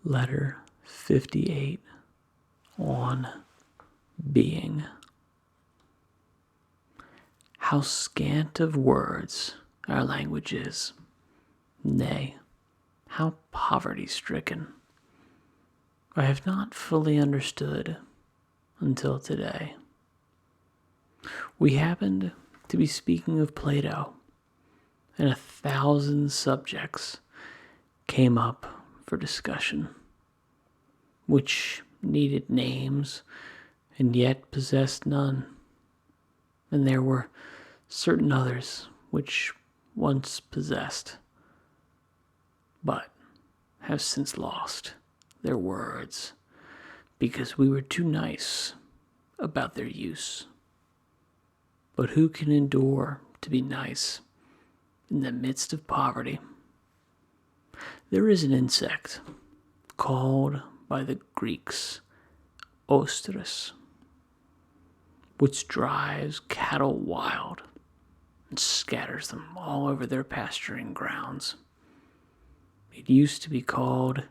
Letter 58 on being. How scant of words our language is, nay, how poverty-stricken, I have not fully understood until today. We happened to be speaking of Plato, and 1,000 subjects came up for discussion, which needed names and yet possessed none. And there were certain others which once possessed, but have since lost their words because we were too nice about their use. But who can endure to be nice in the midst of poverty? There is an insect called by the Greeks ostrus, which drives cattle wild and scatters them all over their pasturing grounds. It used to be called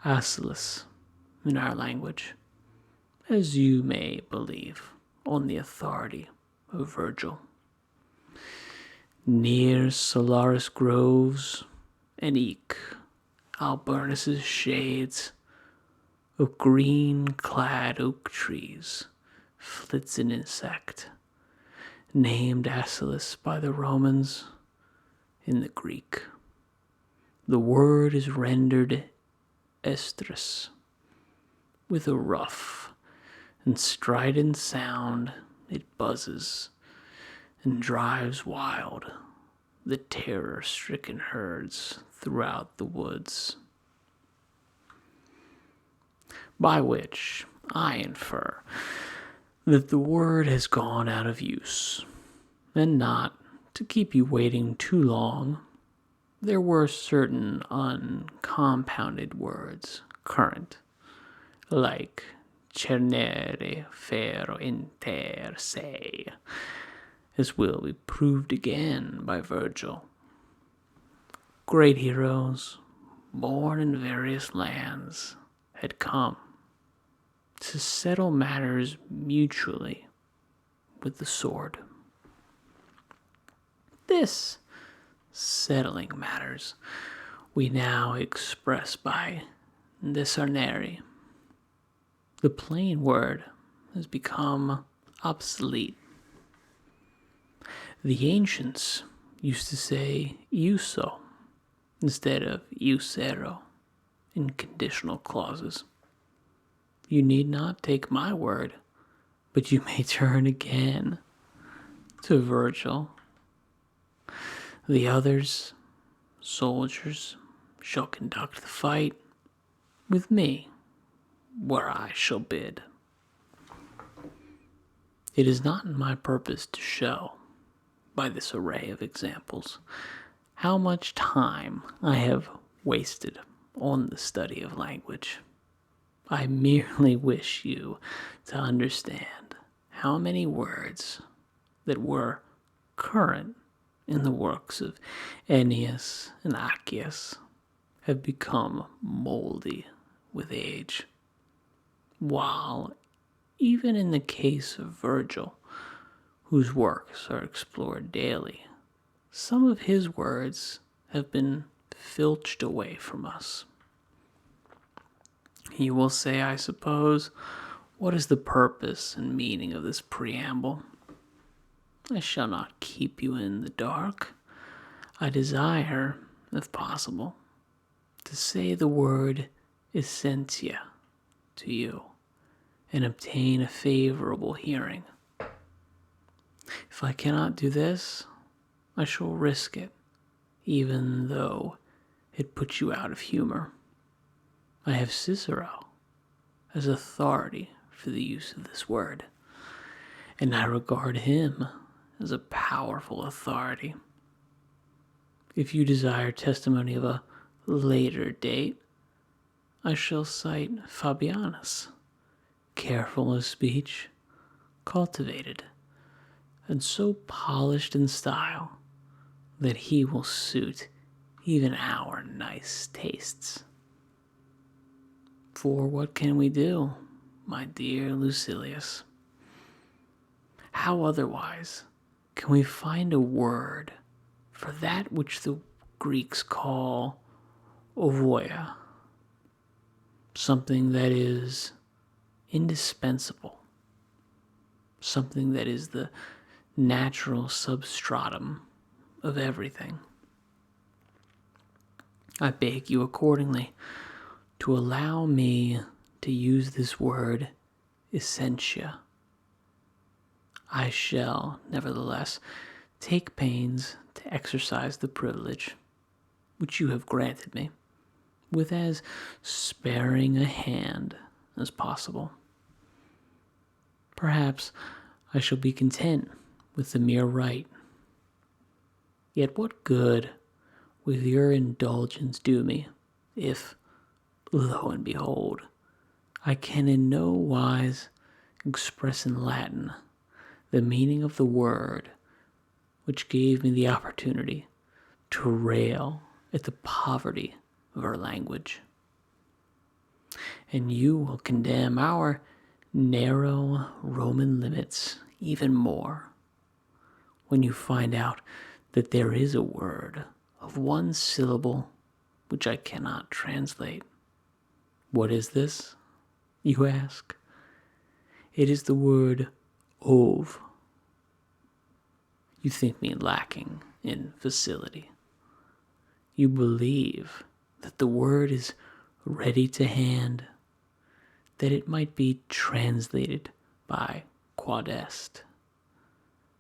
Aeschylus in our language, as you may believe on the authority of Virgil. Near Solaris groves and eke Alburnus' shades of green-clad oak trees flits an insect named Aeschylus by the Romans. In the Greek, the word is rendered estrus. With a rough and strident sound, it buzzes and drives wild the terror-stricken herds throughout the woods. By which I infer that the word has gone out of use, and not to keep you waiting too long, there were certain uncompounded words current, like cernere ferro inter se, as will be proved again by Virgil. Great heroes, born in various lands, had come to settle matters mutually with the sword. This settling matters we now express by discernere. The plain word has become obsolete. The ancients used to say iuso instead of iusero in conditional clauses. You need not take my word, but you may turn again to Virgil. The others, soldiers, shall conduct the fight with me where I shall bid. It is not in my purpose to show, by this array of examples, how much time I have wasted on the study of language. I merely wish you to understand how many words that were current in the works of Ennius and Accius have become moldy with age, while even in the case of Virgil, whose works are explored daily, some of his words have been filched away from us. You will say, I suppose, what is the purpose and meaning of this preamble? I shall not keep you in the dark. I desire, if possible, to say the word essentia to you and obtain a favorable hearing. If I cannot do this, I shall risk it, even though it puts you out of humor. I have Cicero as authority for the use of this word, and I regard him as a powerful authority. If you desire testimony of a later date, I shall cite Fabianus, careful of speech, cultivated, and so polished in style that he will suit even our nice tastes. For what can we do, my dear Lucilius? How otherwise can we find a word for that which the Greeks call ovoia, something that is indispensable, something that is the natural substratum of everything? I beg you accordingly to allow me to use this word essentia. I shall, nevertheless, take pains to exercise the privilege which you have granted me with as sparing a hand as possible. Perhaps I shall be content with the mere right. Yet what good will your indulgence do me if, lo and behold, I can in no wise express in Latin the meaning of the word which gave me the opportunity to rail at the poverty of our language? And you will condemn our narrow Roman limits even more when you find out that there is a word of one syllable which I cannot translate. What is this, you ask? It is the word ove. You think me lacking in facility. You believe that the word is ready to hand, that it might be translated by quod est.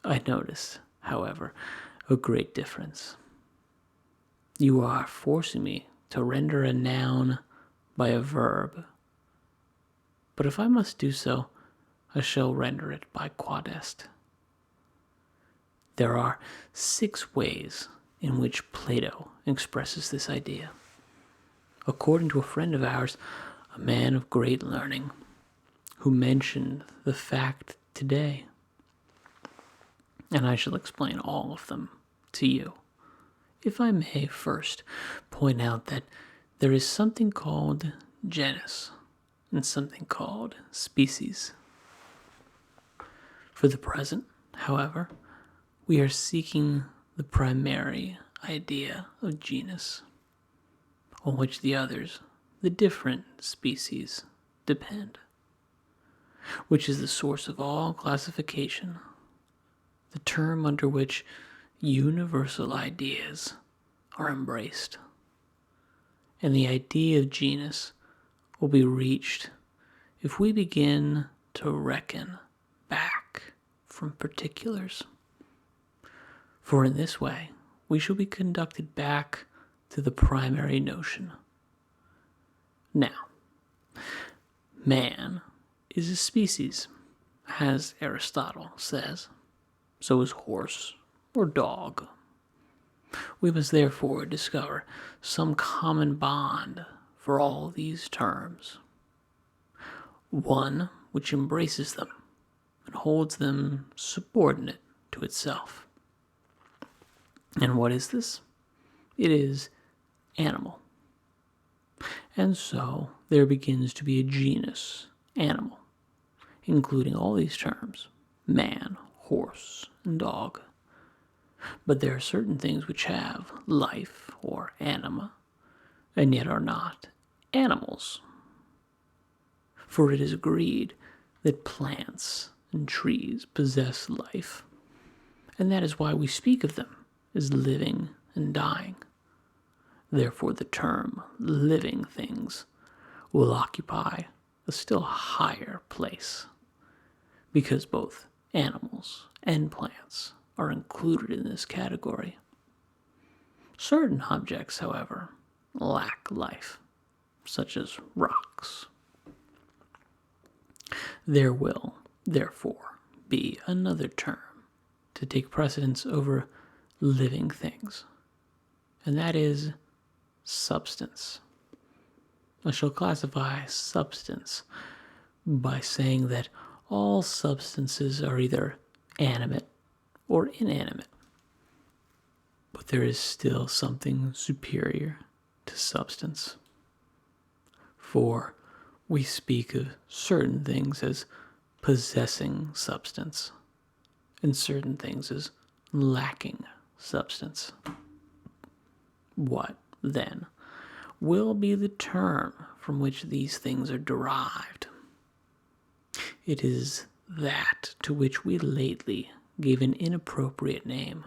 I notice, however, a great difference. You are forcing me to render a noun by a verb, but if I must do so, I shall render it by quod est. There are 6 ways in which Plato expresses this idea. According to a friend of ours, a man of great learning, who mentioned the fact today, and I shall explain all of them to you. If I may first point out that there is something called genus and something called species. For the present, however, we are seeking the primary idea of genus, on which the others, the different species, depend, which is the source of all classification, the term under which universal ideas are embraced. And the idea of genus will be reached if we begin to reckon back from particulars. For in this way, we shall be conducted back to the primary notion. Now, man is a species, as Aristotle says. So is horse or dog. We must therefore discover some common bond for all these terms, one which embraces them and holds them subordinate to itself. And what is this? It is animal. And so there begins to be a genus, animal, including all these terms, man, horse, and dog. But there are certain things which have life or anima, and yet are not animals. For it is agreed that plants and trees possess life, and that is why we speak of them as living and dying. Therefore, the term living things will occupy a still higher place, because both animals and plants are included in this category. Certain objects, however, lack life, such as rocks. There will, therefore, be another term to take precedence over living things, and that is substance. I shall classify substance by saying that all substances are either animate or inanimate. But there is still something superior to substance. For We speak of certain things as possessing substance, and certain things as lacking substance. What, then, will be the term from which these things are derived? It is that to which we lately gave an inappropriate name,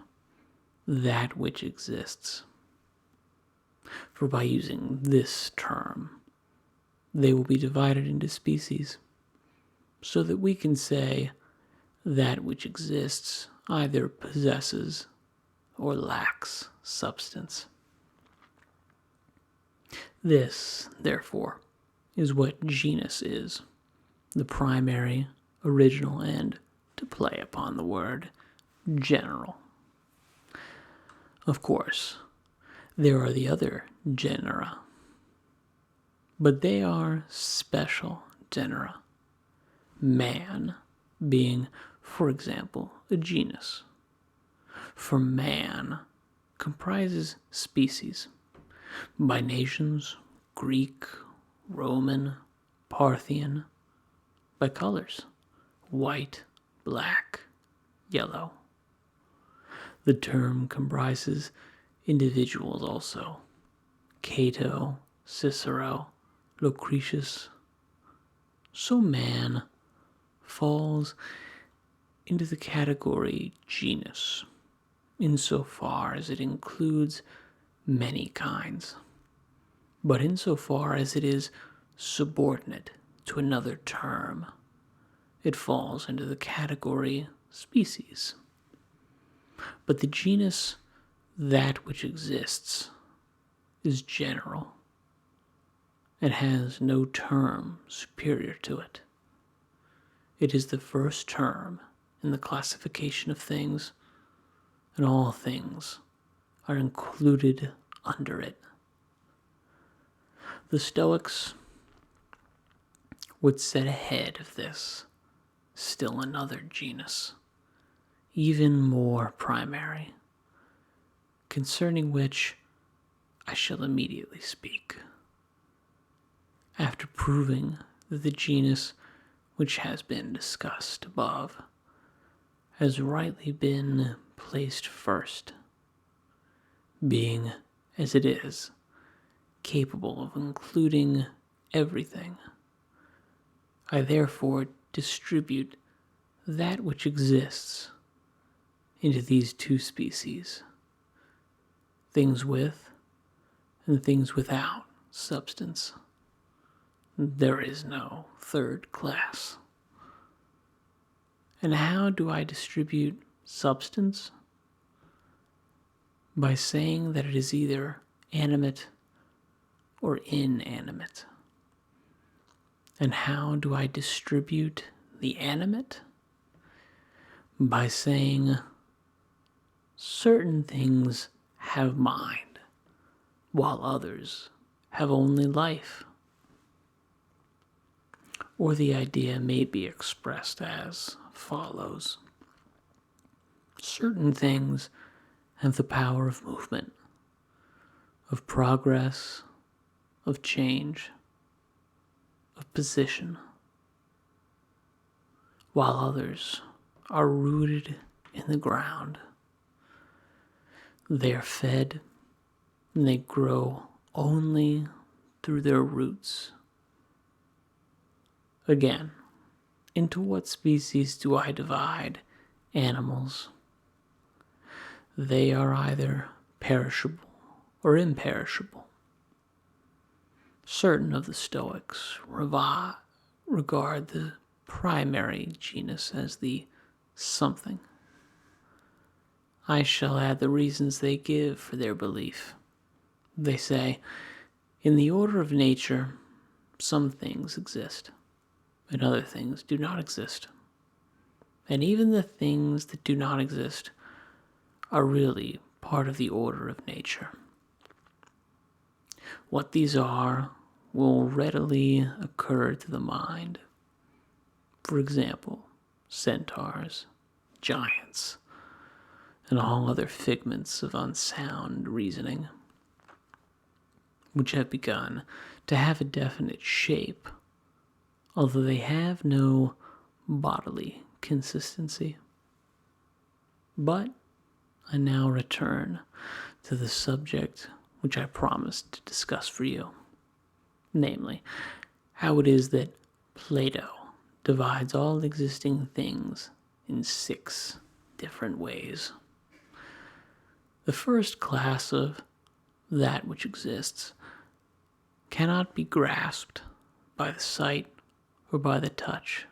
that which exists. For by using this term, they will be divided into species, so that we can say that which exists either possesses or lacks substance. This, therefore, is what genus is, the primary, original end to play upon the word general. Of course, there are the other genera, but they are special genera. Man being, for example, a genus. For man comprises species by nations, Greek, Roman, Parthian, by colors, white, black, yellow. The term comprises individuals also, Cato, Cicero, Lucretius. So man falls into the category genus, insofar as it includes many kinds, but insofar as it is subordinate to another term, it falls into the category species. But the genus, that which exists, is general and has no term superior to it. It is the first term in the classification of things, and all things are included under it. The Stoics would set ahead of this still another genus, even more primary, concerning which I shall immediately speak, after proving that the genus which has been discussed above has rightly been placed first, being, as it is, capable of including everything. I therefore distribute that which exists into these two species, things with and things without substance. There is no third class. And how do I distribute substance? By saying that it is either animate or inanimate. And how do I distribute the animate? By saying certain things have mind, while others have only life. Or the idea may be expressed as follows. Certain things have the power of movement, of progress, of change, of position, while others are rooted in the ground. They are fed and they grow only through their roots. Again, into what species do I divide animals? They are either perishable or imperishable. Certain of the Stoics regard the primary genus as the something. I shall add the reasons they give for their belief. They say, in the order of nature, some things exist, and other things do not exist. And even the things that do not exist are really part of the order of nature. What these are will readily occur to the mind. For example, centaurs, giants, and all other figments of unsound reasoning, which have begun to have a definite shape although they have no bodily consistency. But I now return to the subject which I promised to discuss for you, namely, how it is that Plato divides all existing things in 6 different ways. The first class of that which exists cannot be grasped by the sight or by the touch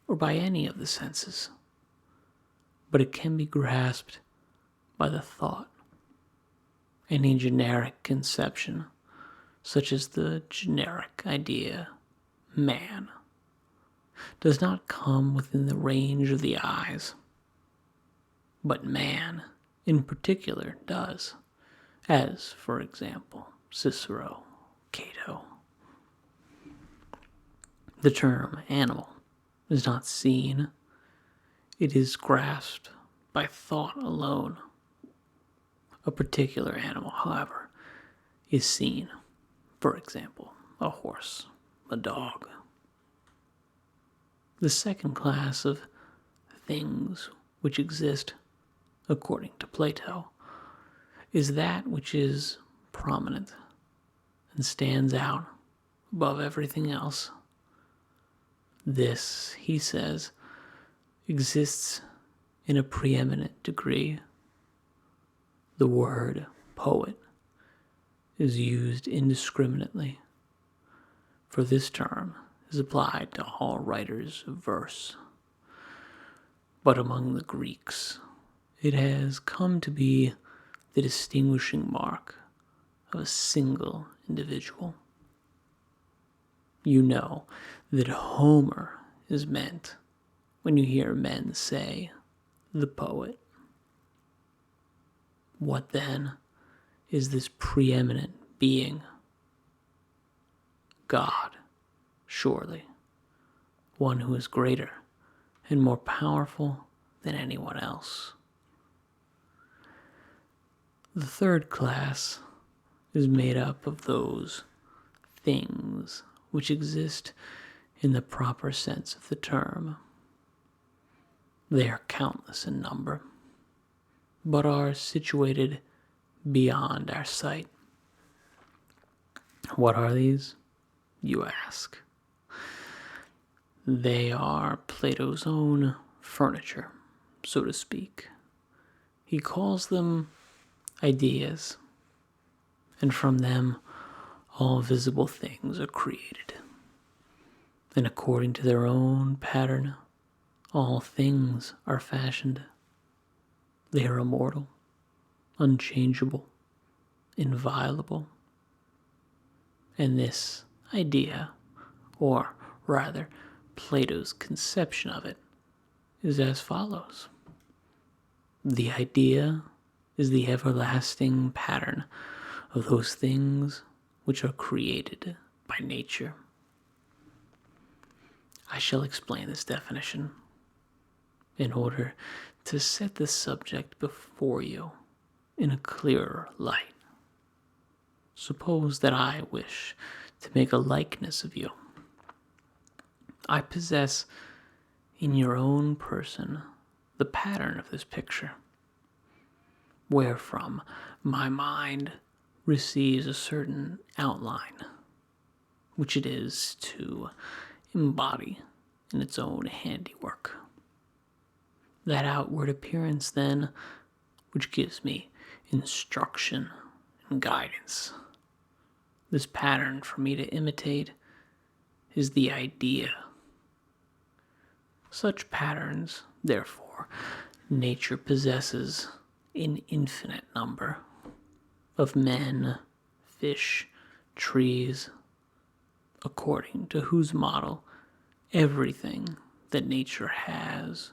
or by any of the senses, but it can be grasped by the thought. Any generic conception, such as the generic idea, man, does not come within the range of the eyes, but man in particular does, as, for example, Cicero, Cato. The term animal is not seen, it is grasped by thought alone. A particular animal, however, is seen, for example, a horse, a dog. The second class of things which exist, according to Plato, is that which is prominent and stands out above everything else. This, he says, exists in a preeminent degree. The word poet is used indiscriminately, for this term is applied to all writers of verse. But among the Greeks, it has come to be the distinguishing mark of a single individual. You know that Homer is meant when you hear men say, the poet. What then is this preeminent being? God, surely, one who is greater and more powerful than anyone else. The third class is made up of those things which exist in the proper sense of the term. They are countless in number, but are situated beyond our sight. What are these, you ask? They are Plato's own furniture, so to speak. He calls them ideas, and from them all visible things are created. And according to their own pattern, all things are fashioned. They are immortal, unchangeable, inviolable. And this idea, or rather Plato's conception of it, is as follows. The idea is the everlasting pattern of those things which are created by nature. I shall explain this definition in order to set the subject before you in a clearer light. Suppose that I wish to make a likeness of you. I possess in your own person the pattern of this picture, wherefrom my mind receives a certain outline, which it is to embody in its own handiwork. That outward appearance, then, which gives me instruction and guidance. This pattern for me to imitate is the idea. Such patterns, therefore, nature possesses in infinite number of men, fish, trees, according to whose model everything that nature has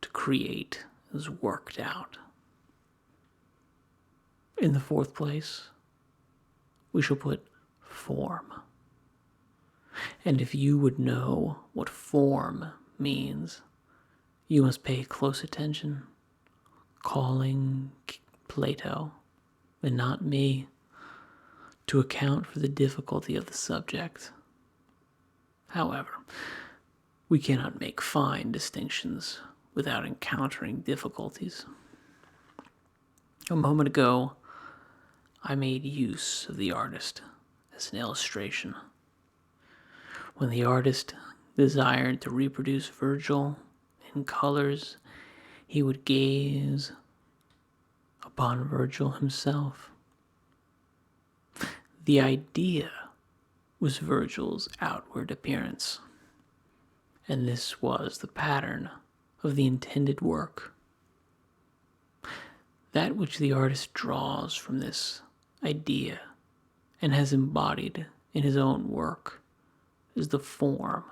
to create is worked out. In the fourth place, we shall put form. And if you would know what form means, you must pay close attention, calling Plato, and not me, to account for the difficulty of the subject. However, we cannot make fine distinctions without encountering difficulties. A moment ago, I made use of the artist as an illustration. When the artist desired to reproduce Virgil in colors, he would gaze upon Virgil himself. The idea was Virgil's outward appearance, and this was the pattern of the intended work. That which the artist draws from this idea and has embodied in his own work is the form.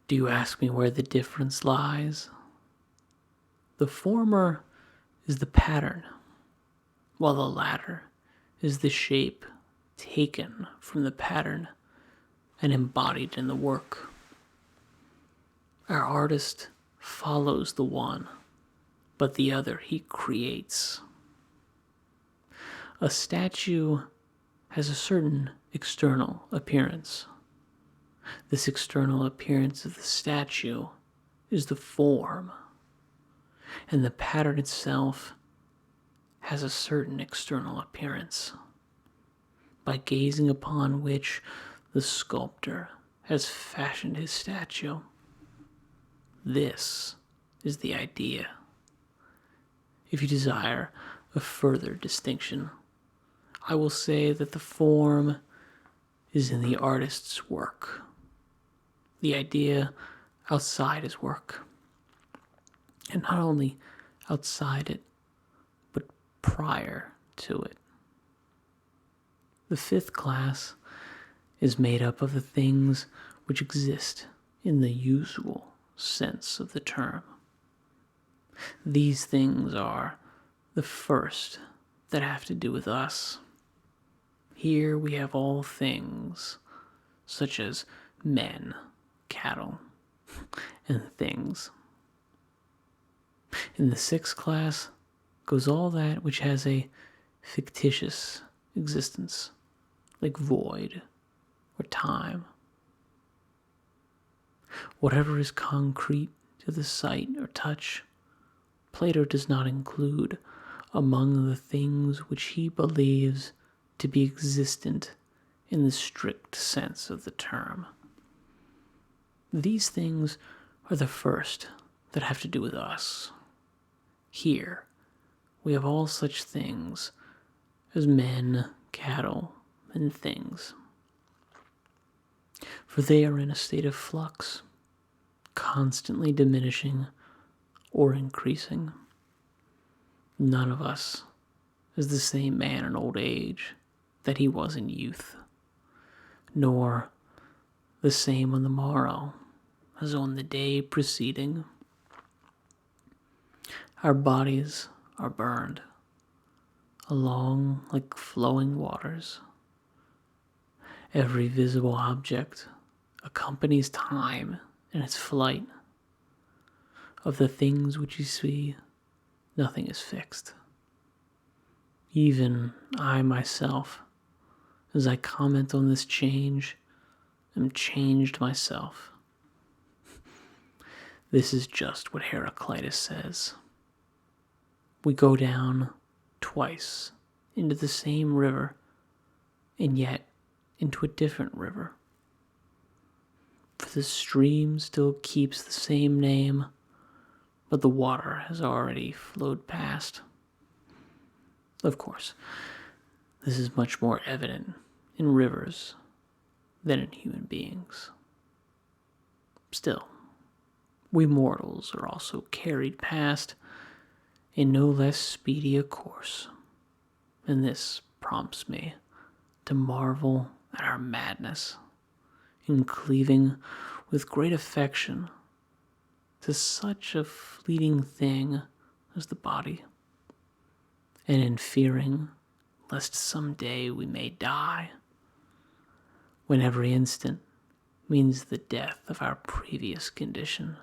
Do you ask me where the difference lies? The former is the pattern, while the latter is the shape taken from the pattern and embodied in the work. Our artist follows the one, but the other he creates. A statue has a certain external appearance. This external appearance of the statue is the form, and the pattern itself has a certain external appearance, by gazing upon which the sculptor has fashioned his statue. This is the idea. If you desire a further distinction, I will say that the form is in the artist's work, the idea outside his work, and not only outside it, but prior to it. The fifth class is made up of the things which exist in the usual sense of the term. These things are the first that have to do with us. Here we have all things, such as men, cattle, and things. In the sixth class goes all that which has a fictitious existence, like void or time. Whatever is concrete to the sight or touch, Plato does not include among the things which he believes to be existent in the strict sense of the term. These things are the first that have to do with us. Here we have all such things as men, cattle, and things, for they are in a state of flux, constantly diminishing or increasing. None of us is the same man in old age that he was in youth, nor the same on the morrow as on the day preceding. Our bodies are burned along like flowing waters. Every visible object accompanies time in its flight. Of the things which you see, nothing is fixed. Even I myself, as I comment on this change, am changed myself. This is just what Heraclitus says. We go down twice into the same river, and yet into a different river. For the stream still keeps the same name, but the water has already flowed past. Of course, this is much more evident in rivers than in human beings. Still, we mortals are also carried past in no less speedy a course, and this prompts me to marvel at our madness in cleaving with great affection to such a fleeting thing as the body, and in fearing lest some day we may die, when every instant means the death of our previous condition.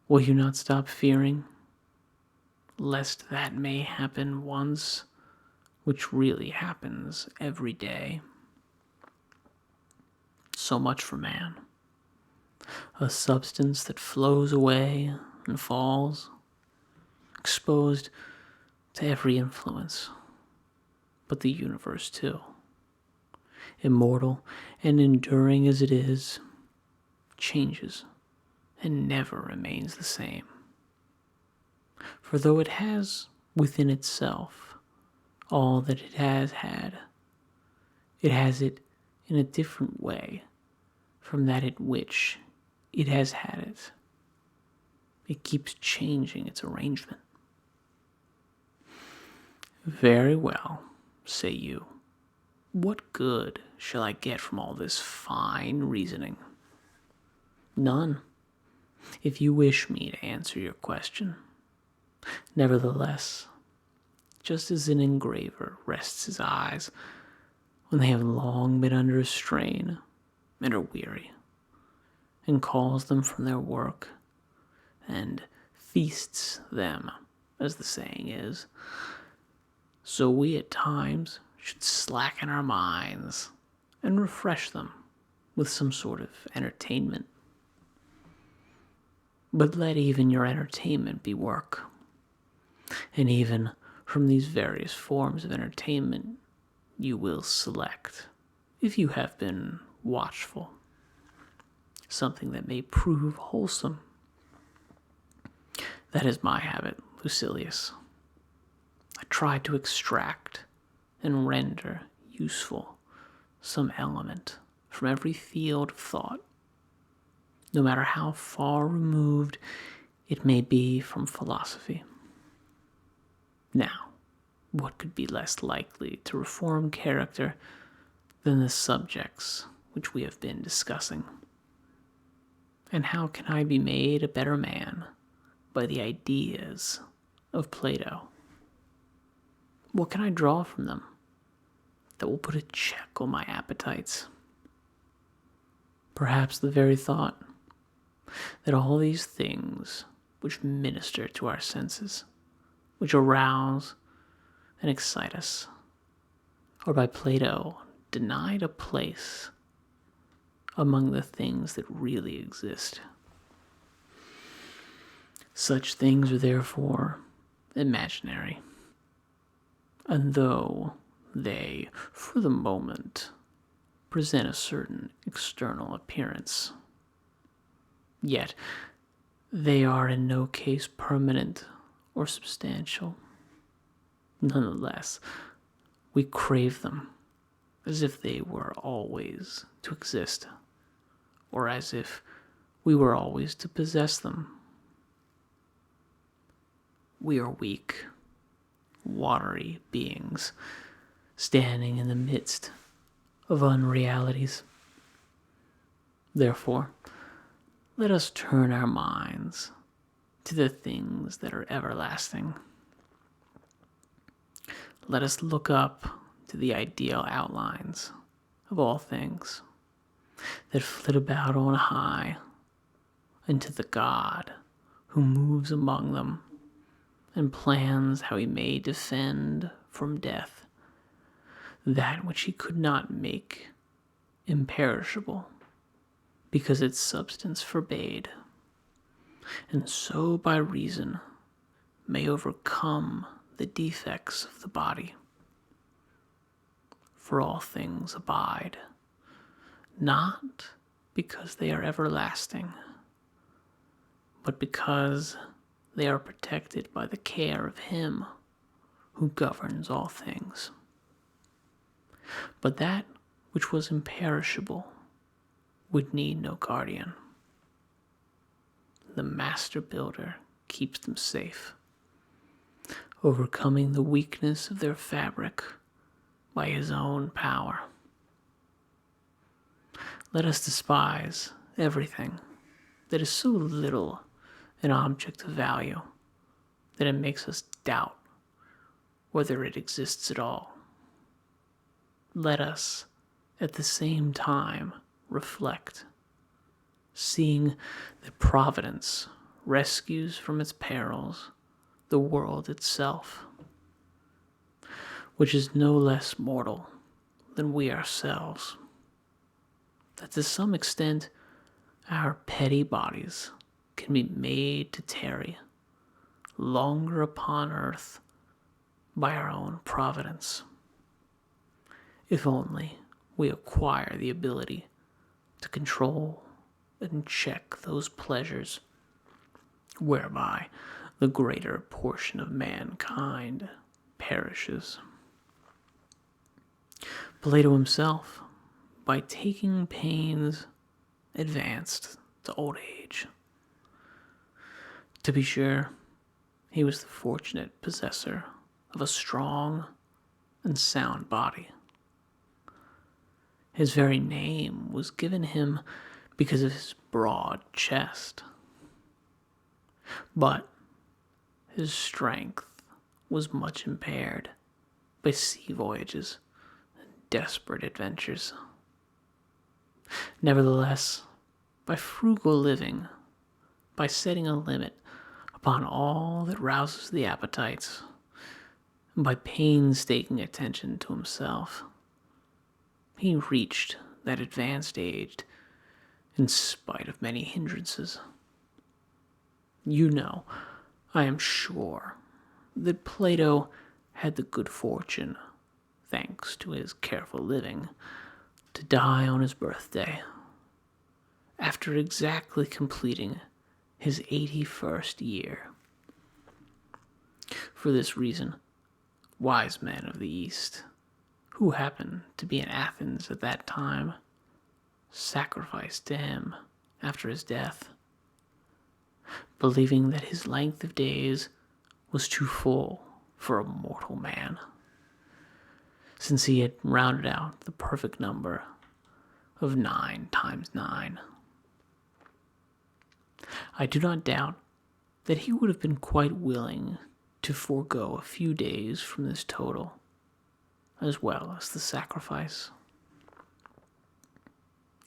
Will you not stop fearing, lest that may happen once which really happens every day. So much for man, a substance that flows away and falls, exposed to every influence, but the universe too. Immortal and enduring as it is, changes and never remains the same. For though it has within itself all that it has had, it has it in a different way from that in which it has had it. It keeps changing its arrangement. Very well, say you. What good shall I get from all this fine reasoning? None, if you wish me to answer your question. Nevertheless, just as an engraver rests his eyes when they have long been under a strain and are weary, and calls them from their work, and feasts them, as the saying is, so we at times should slacken our minds and refresh them with some sort of entertainment. But let even your entertainment be work, and even from these various forms of entertainment you will select, if you have been watchful, something that may prove wholesome. That is my habit, Lucilius. I try to extract and render useful some element from every field of thought, no matter how far removed it may be from philosophy. Now, what could be less likely to reform character than the subjects which we have been discussing? And how can I be made a better man by the ideas of Plato? What can I draw from them that will put a check on my appetites? Perhaps the very thought that all these things which minister to our senses, which arouse and excite us, are by Plato denied a place among the things that really exist. Such things are therefore imaginary, and though they, for the moment, present a certain external appearance, yet they are in no case permanent or substantial. Nonetheless, we crave them as if they were always to exist, or as if we were always to possess them. We are weak, watery beings, standing in the midst of unrealities. Therefore, let us turn our minds to the things that are everlasting. Let us look up to the ideal outlines of all things that flit about on high, and to the God who moves among them and plans how he may defend from death that which he could not make imperishable because its substance forbade, and so by reason may overcome the defects of the body. For all things abide, not because they are everlasting, but because they are protected by the care of him who governs all things. But that which was imperishable would need no guardian. The master builder keeps them safe, overcoming the weakness of their fabric by his own power. Let us despise everything that is so little an object of value that it makes us doubt whether it exists at all. Let us, at the same time, reflect, seeing that Providence rescues from its perils the world itself. which is no less mortal than we ourselves. That to some extent, our petty bodies can be made to tarry longer upon earth by our own providence, if only we acquire the ability to control and check those pleasures whereby the greater portion of mankind perishes. Plato himself, by taking pains, advanced to old age. To be sure, he was the fortunate possessor of a strong and sound body. His very name was given him because of his broad chest. But his strength was much impaired by sea voyages and desperate adventures. Nevertheless, by frugal living, by setting a limit upon all that rouses the appetites, and by painstaking attention to himself, he reached that advanced age in spite of many hindrances. You know, I am sure, that Plato had the good fortune, thanks to his careful living, to die on his birthday, after exactly completing his 81st year. For this reason, wise men of the East, who happened to be in Athens at that time, sacrificed to him after his death, believing that his length of days was too full for a mortal man, since he had rounded out the perfect number of 9 times 9. I do not doubt that he would have been quite willing to forego a few days from this total, as well as the sacrifice.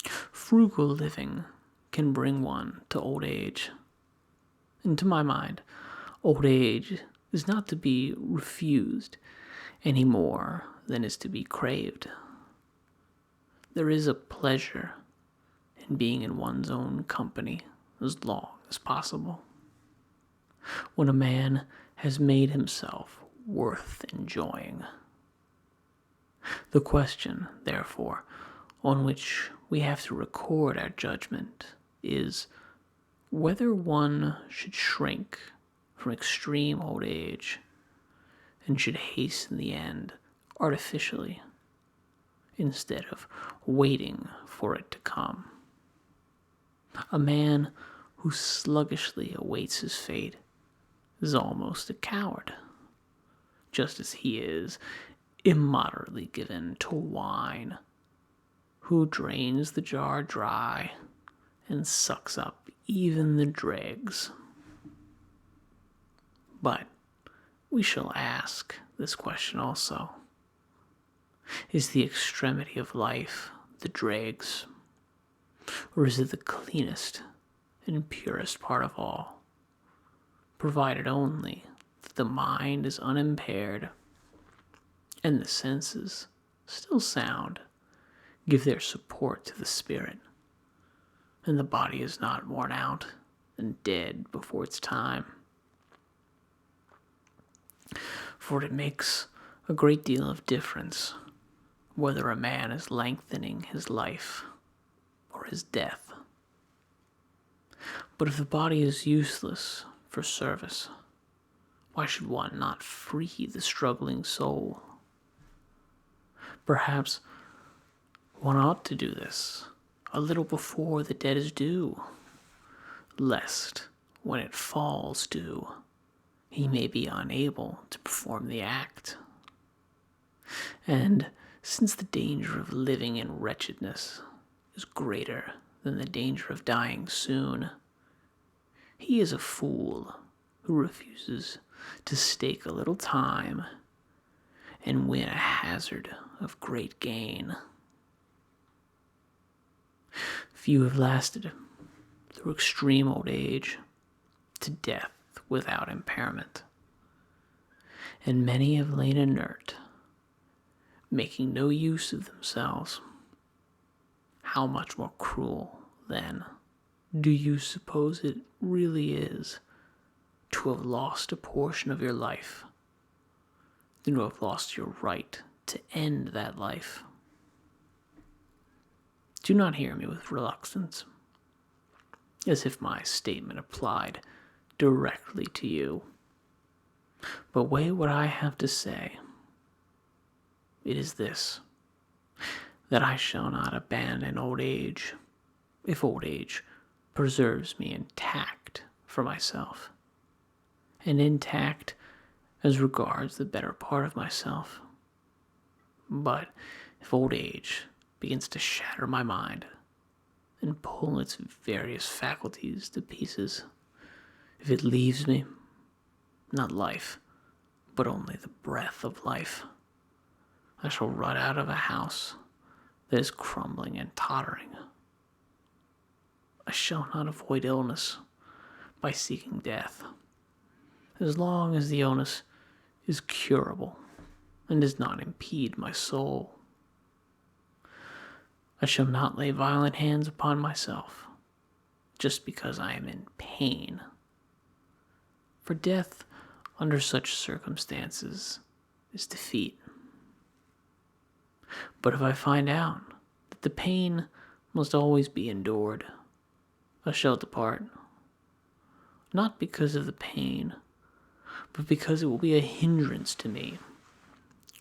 Frugal living can bring one to old age, and to my mind, old age is not to be refused any more than is to be craved. There is a pleasure in being in one's own company as long as possible. When a man has made himself worth enjoying. The question, therefore, on which we have to record our judgment is whether one should shrink from extreme old age and should hasten the end artificially instead of waiting for it to come. A man who sluggishly awaits his fate is almost a coward, just as he is immoderately given to wine, who drains the jar dry and sucks up even the dregs. But we shall ask this question also. Is the extremity of life the dregs, or is it the cleanest and purest part of all, provided only that the mind is unimpaired and the senses, still sound, give their support to the spirit, and the body is not worn out and dead before its time? For it makes a great deal of difference whether a man is lengthening his life or his death. But if the body is useless for service, why should one not free the struggling soul? Perhaps one ought to do this a little before the debt is due, lest, when it falls due, he may be unable to perform the act. And since the danger of living in wretchedness is greater than the danger of dying soon, he is a fool who refuses to stake a little time and win a hazard of great gain. Few have lasted through extreme old age to death without impairment, and many have lain inert making no use of themselves. How much more cruel, then, do you suppose it really is to have lost a portion of your life than to have lost your right to end that life? Do not hear me with reluctance, as if my statement applied directly to you, but weigh what I have to say. It is this, that I shall not abandon old age, if old age preserves me intact for myself, and intact as regards the better part of myself. But if old age begins to shatter my mind and pull its various faculties to pieces, if it leaves me, not life, but only the breath of life, I shall run out of a house that is crumbling and tottering. I shall not avoid illness by seeking death, as long as the illness is curable and does not impede my soul. I shall not lay violent hands upon myself just because I am in pain, for death under such circumstances is defeat. But if I find out that the pain must always be endured, I shall depart, not because of the pain, but because it will be a hindrance to me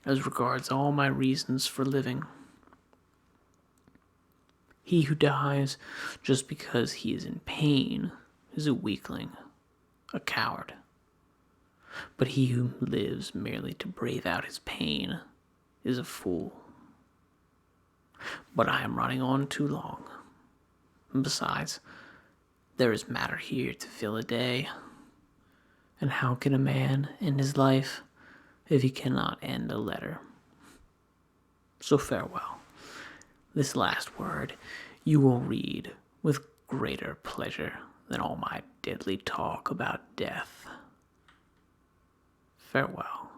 as regards all my reasons for living. He who dies just because he is in pain is a weakling, a coward. But he who lives merely to brave out his pain is a fool. But I am running on too long. And besides, there is matter here to fill a day. And how can a man end his life if he cannot end a letter? So farewell. This last word you will read with greater pleasure than all my deadly talk about death. Farewell.